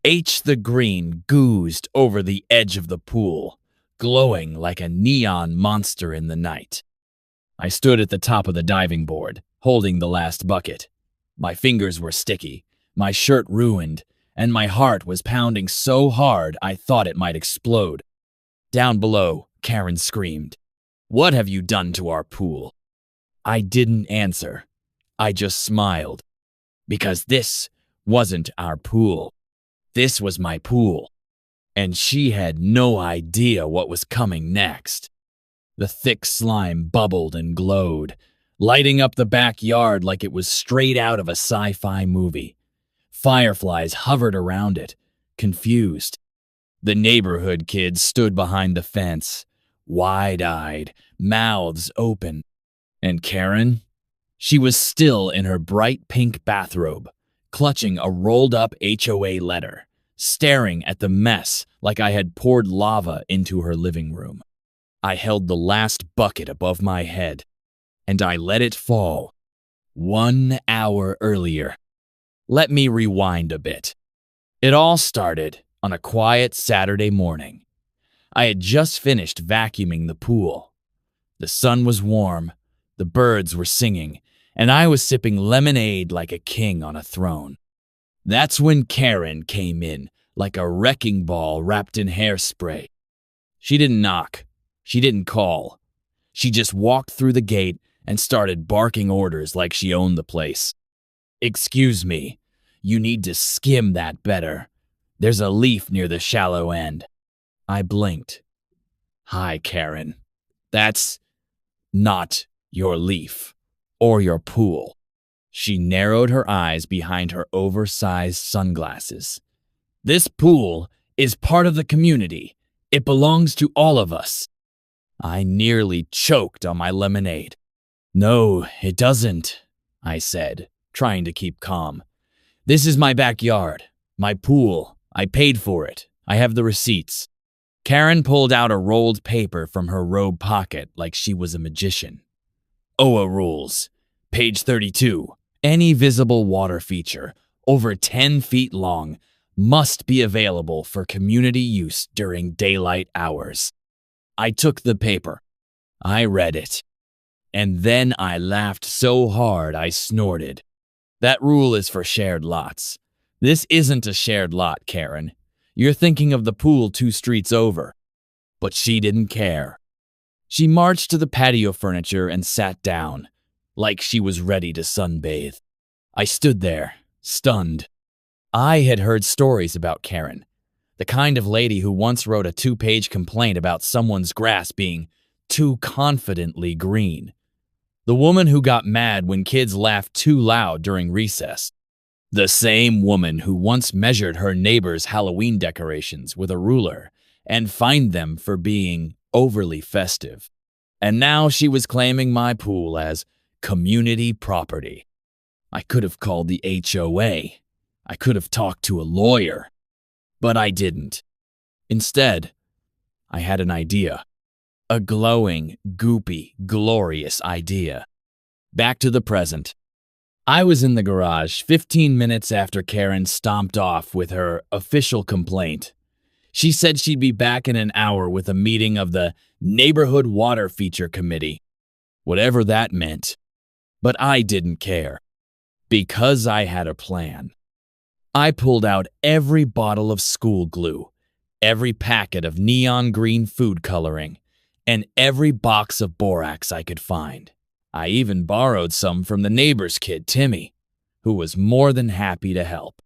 The green goozed over the edge of the pool, glowing like a neon monster in the night. I stood at the top of the diving board, holding the last bucket. My fingers were sticky, my shirt ruined, and my heart was pounding so hard I thought it might explode. Down below, Karen screamed, "What have you done to our pool?" I didn't answer. I just smiled. Because this wasn't our pool. This was my pool. And she had no idea what was coming next. The thick slime bubbled and glowed, lighting up the backyard like it was straight out of a sci-fi movie. Fireflies hovered around it, confused. The neighborhood kids stood behind the fence, wide-eyed, mouths open. And Karen? She was still in her bright pink bathrobe, clutching a rolled-up HOA letter, staring at the mess like I had poured lava into her living room. I held the last bucket above my head, and I let it fall 1 hour earlier. Let me rewind a bit. It all started on a quiet Saturday morning. I had just finished vacuuming the pool. The sun was warm, the birds were singing, and I was sipping lemonade like a king on a throne. That's when Karen came in like a wrecking ball wrapped in hairspray. She didn't knock. She didn't call. She just walked through the gate and started barking orders like she owned the place. "Excuse me, you need to skim that better. There's a leaf near the shallow end." I blinked. "Hi, Karen. That's not your leaf or your pool." She narrowed her eyes behind her oversized sunglasses. "This pool is part of the community. It belongs to all of us." I nearly choked on my lemonade. "No, it doesn't," I said, trying to keep calm. "This is my backyard, my pool. I paid for it. I have the receipts." Karen pulled out a rolled paper from her robe pocket like she was a magician. "HOA rules. Page 32. Any visible water feature, over 10 feet long, must be available for community use during daylight hours." I took the paper. I read it. And then I laughed so hard I snorted. "That rule is for shared lots. This isn't a shared lot, Karen. You're thinking of the pool 2 streets over." But she didn't care. She marched to the patio furniture and sat down, like she was ready to sunbathe. I stood there, stunned. I had heard stories about Karen, the kind of lady who once wrote a 2-page complaint about someone's grass being too confidently green. The woman who got mad when kids laughed too loud during recess. The same woman who once measured her neighbor's Halloween decorations with a ruler and fined them for being overly festive. And now she was claiming my pool as community property. I could have called the HOA. I could have talked to a lawyer. But I didn't. Instead, I had an idea. A glowing, goopy, glorious idea. Back to the present. I was in the garage 15 minutes after Karen stomped off with her official complaint. She said she'd be back in an hour with a meeting of the Neighborhood Water Feature Committee. Whatever that meant. But I didn't care. Because I had a plan. I pulled out every bottle of school glue, every packet of neon green food coloring, and every box of borax I could find. I even borrowed some from the neighbor's kid, Timmy, who was more than happy to help.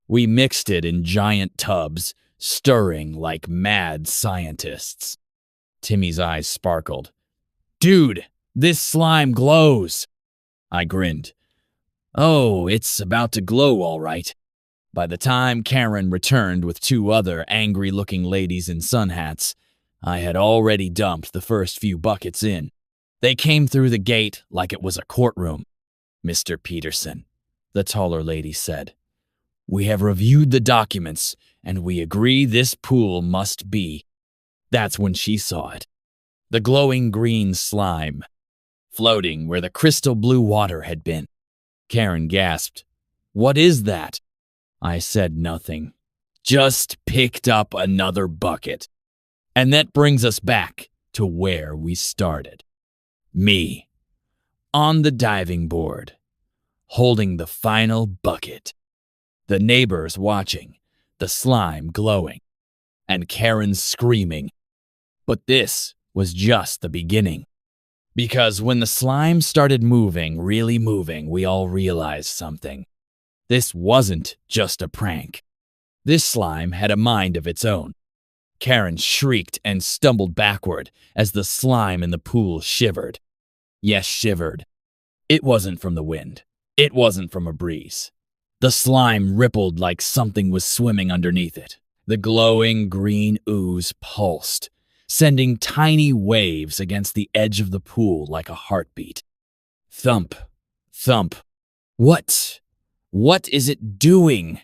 We mixed it in giant tubs, stirring like mad scientists. Timmy's eyes sparkled. "Dude, this slime glows." I grinned. "Oh, it's about to glow all right." By the time Karen returned with 2 other angry-looking ladies in sun hats, I had already dumped the first few buckets in. They came through the gate like it was a courtroom. "Mr. Peterson," the taller lady said, "we have reviewed the documents, and we agree this pool must be." That's when she saw it. The glowing green slime, floating where the crystal blue water had been. Karen gasped. "What is that?" I said nothing. Just picked up another bucket. And that brings us back to where we started. Me, on the diving board, holding the final bucket. The neighbors watching, the slime glowing, and Karen screaming. But this was just the beginning. Because when the slime started moving, really moving, we all realized something. This wasn't just a prank. This slime had a mind of its own. Karen shrieked and stumbled backward as the slime in the pool shivered. Yes, shivered. It wasn't from the wind. It wasn't from a breeze. The slime rippled like something was swimming underneath it. The glowing green ooze pulsed, sending tiny waves against the edge of the pool like a heartbeat. Thump, thump. What? What is it doing?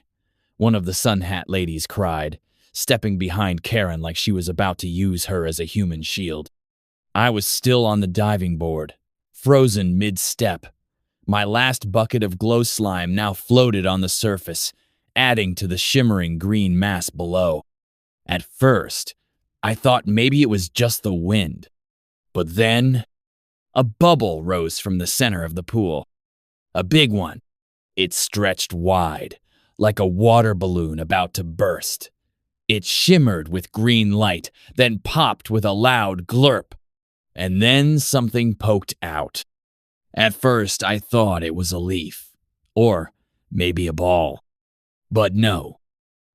One of the sun hat ladies cried, stepping behind Karen like she was about to use her as a human shield. I was still on the diving board, frozen mid-step. My last bucket of glow slime now floated on the surface, adding to the shimmering green mass below. At first, I thought maybe it was just the wind. But then, a bubble rose from the center of the pool. A big one. It stretched wide, like a water balloon about to burst. It shimmered with green light, then popped with a loud glurp. And then something poked out. At first, I thought it was a leaf, or maybe a ball. But no,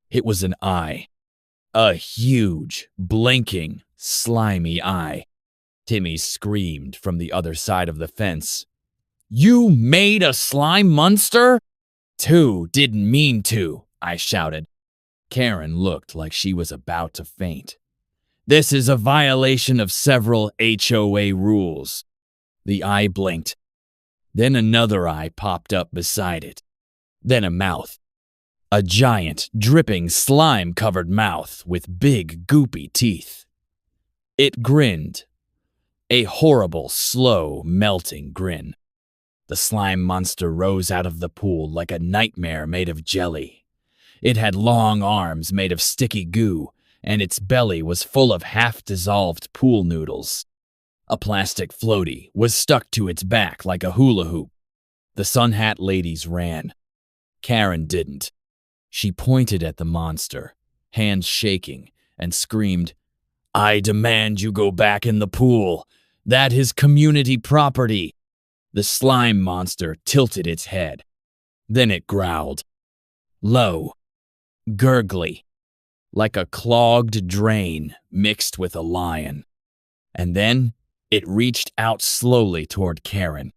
it was an eye. A huge, blinking, slimy eye. Timmy screamed from the other side of the fence. "You made a slime monster?" "Two didn't mean to," I shouted. Karen looked like she was about to faint. "This is a violation of several HOA rules." The eye blinked. Then another eye popped up beside it. Then a mouth. A giant, dripping, slime-covered mouth with big, goopy teeth. It grinned. A horrible, slow, melting grin. The slime monster rose out of the pool like a nightmare made of jelly. It had long arms made of sticky goo, and its belly was full of half-dissolved pool noodles. A plastic floaty was stuck to its back like a hula hoop. The sun hat ladies ran. Karen didn't. She pointed at the monster, hands shaking, and screamed, "I demand you go back in the pool. That is community property." The slime monster tilted its head. Then it growled. Low, gurgly, like a clogged drain mixed with a lion. And then it reached out slowly toward Karen.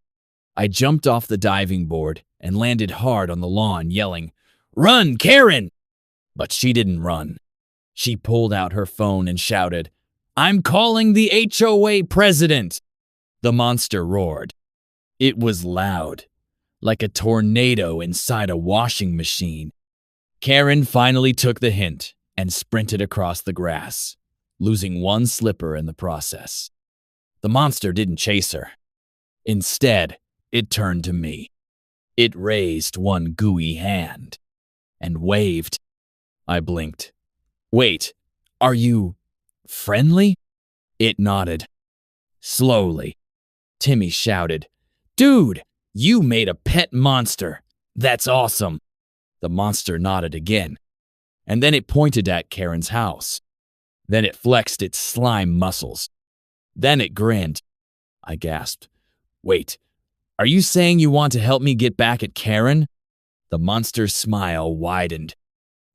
I jumped off the diving board and landed hard on the lawn, yelling, "Run, Karen!" But she didn't run. She pulled out her phone and shouted, "I'm calling the HOA president!" The monster roared. It was loud, like a tornado inside a washing machine. Karen finally took the hint and sprinted across the grass, losing one slipper in the process. The monster didn't chase her. Instead, it turned to me. It raised one gooey hand and waved. I blinked. "Wait, are you friendly?" It nodded. Slowly, Timmy shouted, "Dude, you made a pet monster. That's awesome." The monster nodded again, and then it pointed at Karen's house. Then it flexed its slime muscles. Then it grinned. I gasped. "Wait, are you saying you want to help me get back at Karen?" The monster's smile widened.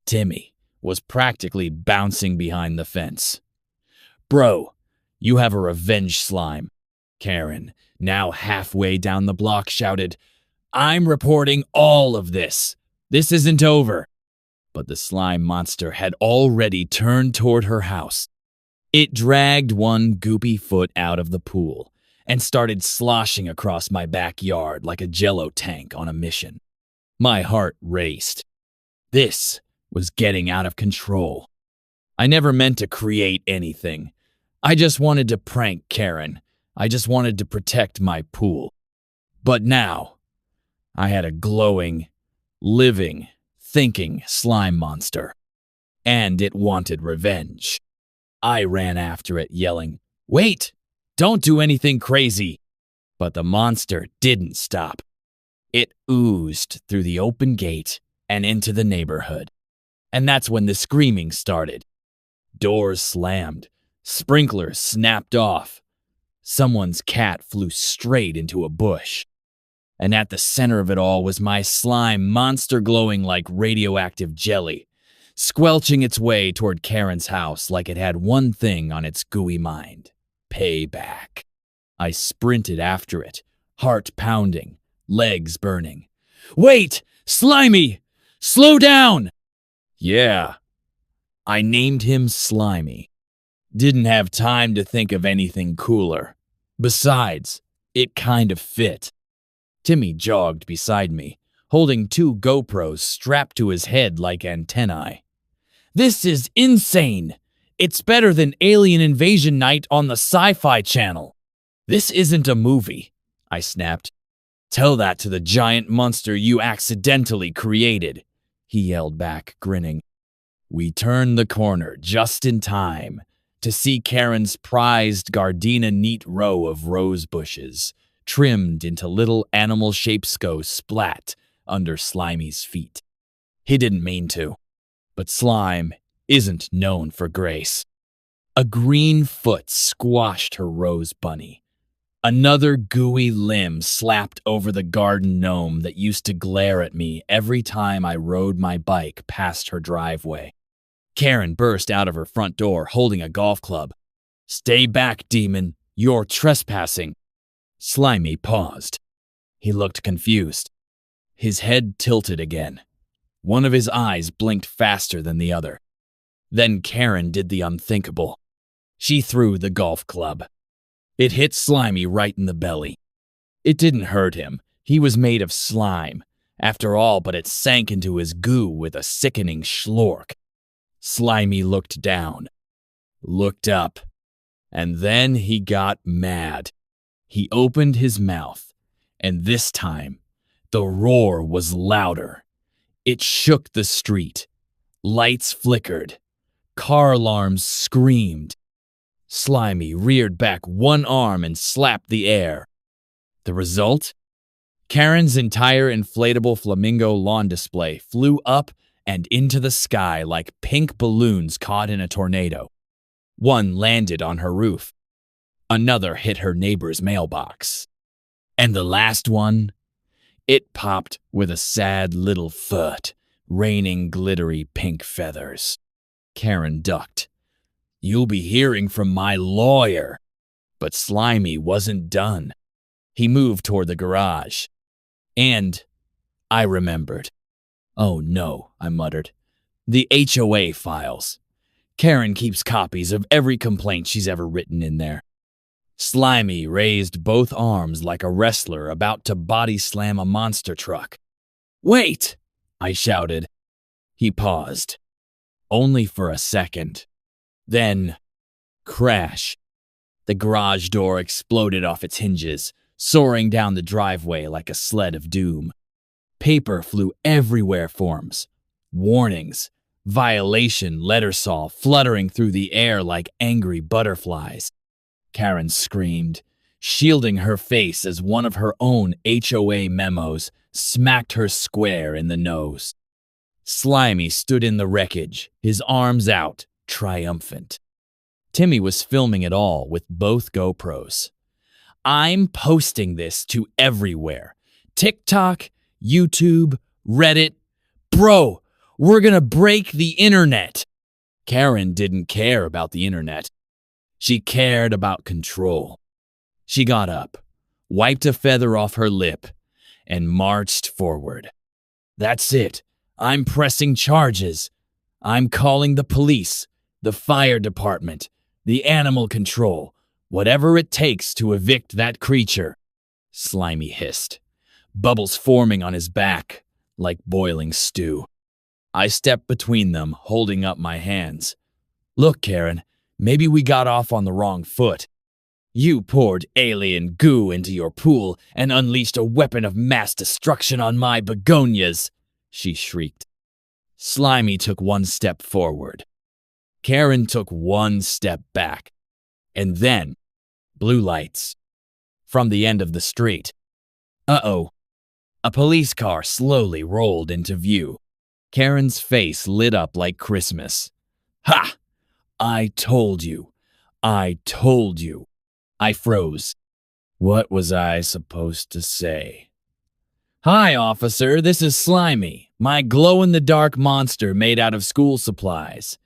Timmy was practically bouncing behind the fence. "Bro, you have a revenge slime." Karen, now halfway down the block, shouted, "I'm reporting all of this. This isn't over." But the slime monster had already turned toward her house. It dragged one goopy foot out of the pool and started sloshing across my backyard like a Jell-O tank on a mission. My heart raced. This was getting out of control. I never meant to create anything. I just wanted to prank Karen. I just wanted to protect my pool. But now, I had a glowing, living, thinking slime monster. and it wanted revenge. I ran after it, yelling, "Wait! Don't do anything crazy!" But the monster didn't stop. It oozed through the open gate and into the neighborhood. And that's when the screaming started. Doors slammed, sprinklers snapped off. Someone's cat flew straight into a bush. And at the center of it all was my slime monster glowing like radioactive jelly, squelching its way toward Karen's house like it had one thing on its gooey mind: payback. I sprinted after it, heart pounding, legs burning. "Wait! Slimy! Slow down!" Yeah, I named him Slimy. Didn't have time to think of anything cooler. Besides, it kind of fit. Timmy jogged beside me, holding 2 GoPros strapped to his head like antennae. "This is insane! It's better than Alien Invasion Night on the Sci-Fi Channel." "This isn't a movie," I snapped. "Tell that to the giant monster you accidentally created," he yelled back, grinning. We turned the corner just in time to see Karen's prized gardenia neat row of rose bushes, trimmed into little animal-shaped scows splat under Slimy's feet. He didn't mean to, but Slime isn't known for grace. A green foot squashed her rose bunny. Another gooey limb slapped over the garden gnome that used to glare at me every time I rode my bike past her driveway. Karen burst out of her front door holding a golf club. "Stay back, demon. You're trespassing." Slimy paused. He looked confused. His head tilted again. One of his eyes blinked faster than the other. Then Karen did the unthinkable. She threw the golf club. It hit Slimy right in the belly. It didn't hurt him. He was made of slime, after all, but it sank into his goo with a sickening schlork. Slimy looked down, looked up, and then he got mad. He opened his mouth, and this time, the roar was louder. It shook the street. Lights flickered. Car alarms screamed. Slimy reared back one arm and slapped the air. The result? Karen's entire inflatable flamingo lawn display flew up and into the sky like pink balloons caught in a tornado. One landed on her roof. Another hit her neighbor's mailbox. And the last one? It popped with a sad little foot, raining glittery pink feathers. Karen ducked. "You'll be hearing from my lawyer." But Slimy wasn't done. He moved toward the garage. And I remembered. "Oh no," I muttered. "The HOA files. Karen keeps copies of every complaint she's ever written in there." Slimy raised both arms like a wrestler about to body slam a monster truck. "Wait!" I shouted. He paused. Only for a second. Then, crash. The garage door exploded off its hinges, soaring down the driveway like a sled of doom. Paper flew everywhere forms. Warnings, violation lettersaw fluttering through the air like angry butterflies. Karen screamed, shielding her face as one of her own HOA memos smacked her square in the nose. Slimy stood in the wreckage, his arms out, triumphant. Timmy was filming it all with both GoPros. "I'm posting this to everywhere. TikTok, YouTube, Reddit. Bro, we're gonna break the internet." Karen didn't care about the internet. She cared about control. She got up, wiped a feather off her lip, and marched forward. "That's it. I'm pressing charges. I'm calling the police, the fire department, the animal control, whatever it takes to evict that creature." Slimy hissed, bubbles forming on his back like boiling stew. I stepped between them, holding up my hands. "Look, Karen, maybe we got off on the wrong foot. You poured alien goo into your pool and unleashed a weapon of mass destruction on my begonias," she shrieked. Slimy took one step forward. Karen took one step back. And then, blue lights. From the end of the street. Uh-oh. A police car slowly rolled into view. Karen's face lit up like Christmas. Ha! I told you. I told you. I froze. What was I supposed to say? Hi, officer. This is Slimy, my glow-in-the-dark monster made out of school supplies.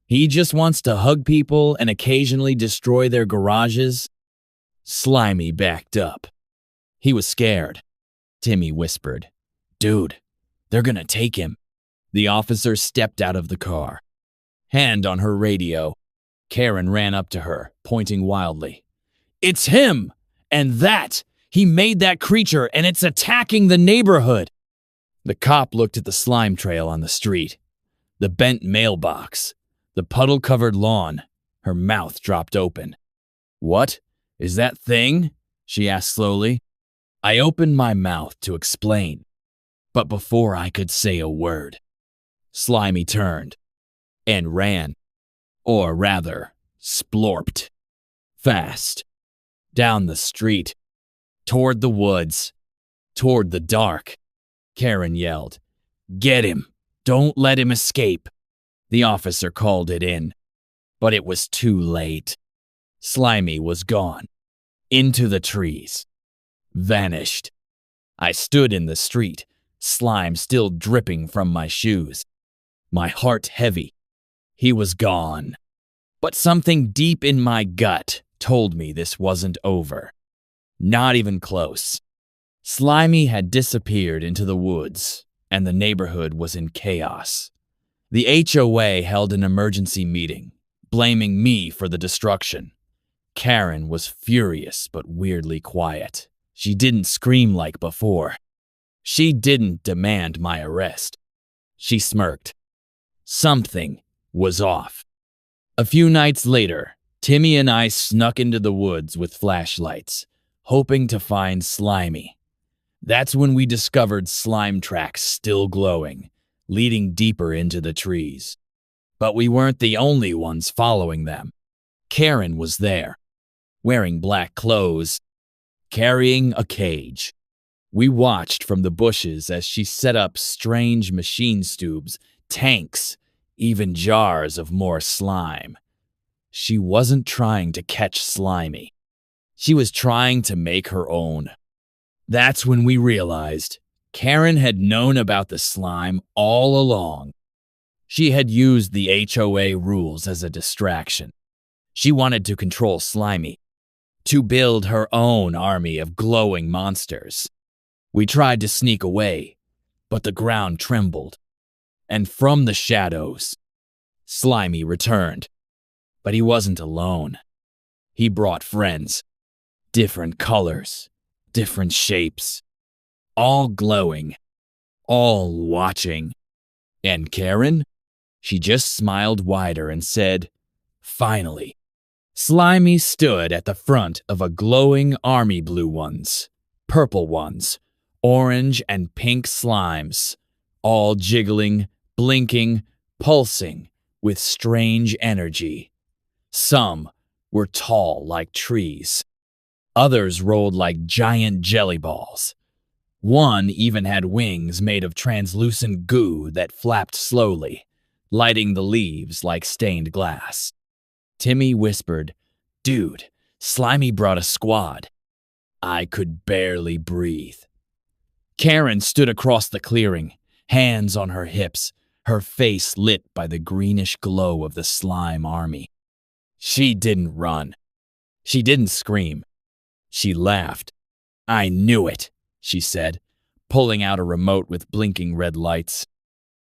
He just wants to hug people and occasionally destroy their garages. Slimy backed up. He was scared. Timmy whispered, "Dude, they're gonna take him." The officer stepped out of the car. Hand on her radio. Karen ran up to her, pointing wildly. "It's him! And that! He made that creature, and it's attacking the neighborhood!" The cop looked at the slime trail on the street, the bent mailbox, the puddle-covered lawn. Her mouth dropped open. "What? Is that thing?" she asked slowly. I opened my mouth to explain, but before I could say a word, Slimy turned and ran, or rather, splorped, fast, down the street, toward the woods, toward the dark. Karen yelled, "Get him! Don't let him escape!" The officer called it in, but it was too late. Slimy was gone, into the trees, vanished. I stood in the street, slime still dripping from my shoes, my heart heavy. He was gone. But something deep in my gut told me this wasn't over. Not even close. Slimy had disappeared into the woods, and the neighborhood was in chaos. The HOA held an emergency meeting, blaming me for the destruction. Karen was furious but weirdly quiet. She didn't scream like before. She didn't demand my arrest. She smirked. Something was off. A few nights later, Timmy and I snuck into the woods with flashlights, hoping to find Slimy. That's when we discovered slime tracks still glowing, leading deeper into the trees. But we weren't the only ones following them. Karen was there, wearing black clothes, carrying a cage. We watched from the bushes as she set up strange machine tubes, tanks, even jars of more slime. She wasn't trying to catch Slimy. She was trying to make her own. That's when we realized Karen had known about the slime all along. She had used the HOA rules as a distraction. She wanted to control Slimy, to build her own army of glowing monsters. We tried to sneak away, but the ground trembled. And from the shadows, Slimy returned. But he wasn't alone. He brought friends. Different colors, different shapes, all glowing, all watching. And Karen? She just smiled wider and said, "Finally." Slimy stood at the front of a glowing army blue ones, purple ones, orange and pink slimes, all jiggling, blinking, pulsing with strange energy. Some were tall like trees. Others rolled like giant jelly balls. One even had wings made of translucent goo that flapped slowly, lighting the leaves like stained glass. Timmy whispered, "Dude, Slimy brought a squad." I could barely breathe. Karen stood across the clearing, hands on her hips, her face lit by the greenish glow of the slime army. She didn't run. She didn't scream. She laughed. "I knew it," she said, pulling out a remote with blinking red lights.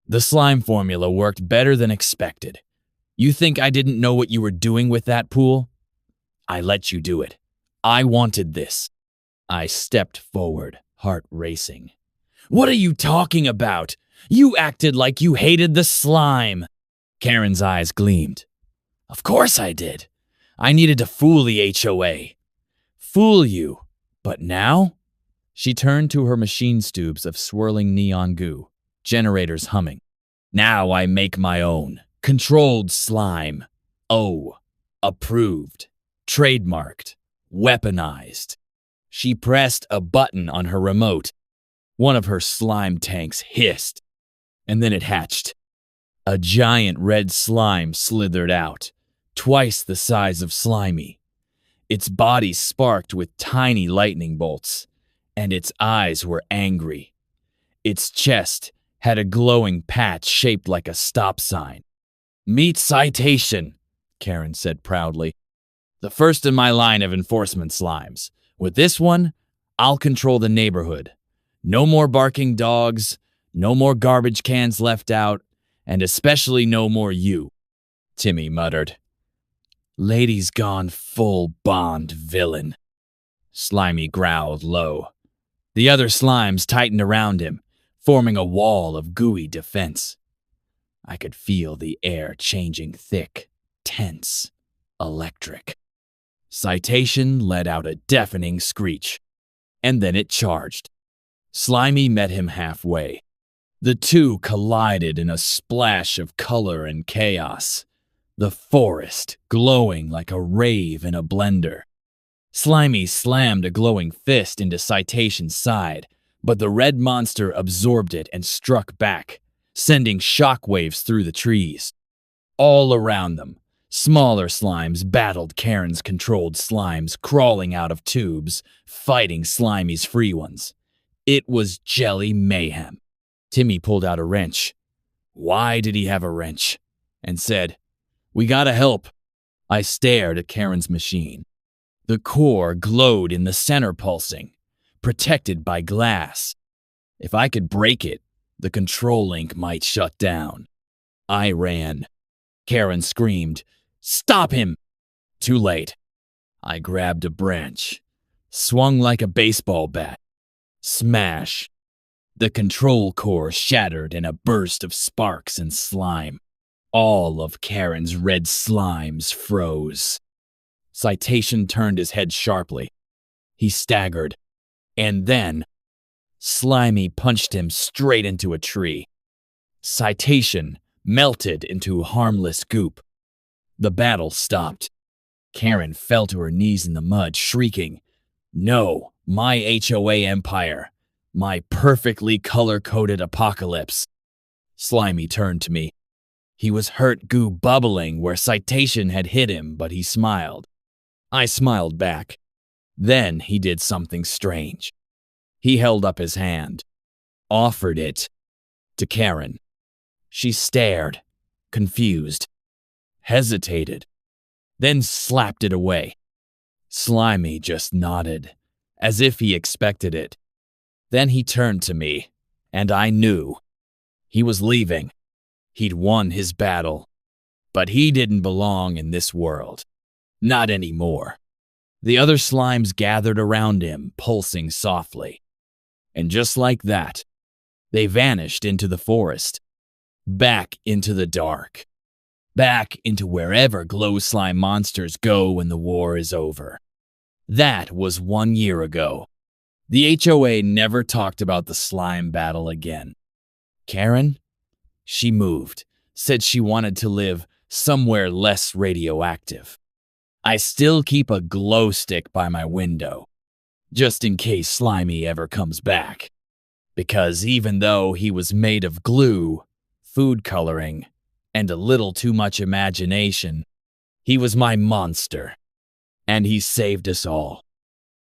"The slime formula worked better than expected. You think I didn't know what you were doing with that pool? I let you do it. I wanted this." I stepped forward, heart racing. "What are you talking about? You acted like you hated the slime." Karen's eyes gleamed. "Of course I did. I needed to fool the HOA. Fool you. But now?" She turned to her machine tubes of swirling neon goo, generators humming. Now I make my own. Controlled slime. Oh, approved. Trademarked. Weaponized. She pressed a button on her remote. One of her slime tanks hissed, and then it hatched. A giant red slime slithered out, twice the size of Slimy. Its body sparked with tiny lightning bolts, and its eyes were angry. Its chest had a glowing patch shaped like a stop sign. "Meet citation," Karen said proudly. "The first in my line of enforcement slimes. With this one, I'll control the neighborhood. No more barking dogs, no more garbage cans left out, and especially no more you," Timmy muttered. "Lady's gone full Bond villain." Slimy growled low. The other slimes tightened around him, forming a wall of gooey defense. I could feel the air changing thick, tense, electric. Citation let out a deafening screech, and then it charged. Slimy met him halfway. The two collided in a splash of color and chaos, the forest glowing like a rave in a blender. Slimy slammed a glowing fist into Citation's side, but the red monster absorbed it and struck back, sending shockwaves through the trees. All around them, smaller slimes battled Karen's controlled slimes crawling out of tubes, fighting Slimy's free ones. It was jelly mayhem. Timmy pulled out a wrench. Why did he have a wrench? And said, "We gotta help." I stared at Karen's machine. The core glowed in the center pulsing, protected by glass. If I could break it, the control link might shut down. I ran. Karen screamed, "Stop him!" Too late. I grabbed a branch, swung like a baseball bat. Smash. The control core shattered in a burst of sparks and slime. All of Karen's red slimes froze. Citation turned his head sharply. He staggered. And then, Slimy punched him straight into a tree. Citation melted into harmless goop. The battle stopped. Karen fell to her knees in the mud, shrieking, "No, my HOA empire. My perfectly color-coded apocalypse." Slimy turned to me. He was hurt goo bubbling where Citation had hit him, but he smiled. I smiled back. Then he did something strange. He held up his hand, offered it to Karen. She stared, confused, hesitated, then slapped it away. Slimy just nodded, as if he expected it. Then he turned to me, and I knew. He was leaving. He'd won his battle. But he didn't belong in this world. Not anymore. The other slimes gathered around him, pulsing softly. And just like that, they vanished into the forest. Back into the dark. Back into wherever glow slime monsters go when the war is over. That was 1 year ago. The HOA never talked about the slime battle again. Karen? She moved, said she wanted to live somewhere less radioactive. I still keep a glow stick by my window, just in case Slimy ever comes back. Because even though he was made of glue, food coloring, and a little too much imagination, he was my monster. And he saved us all.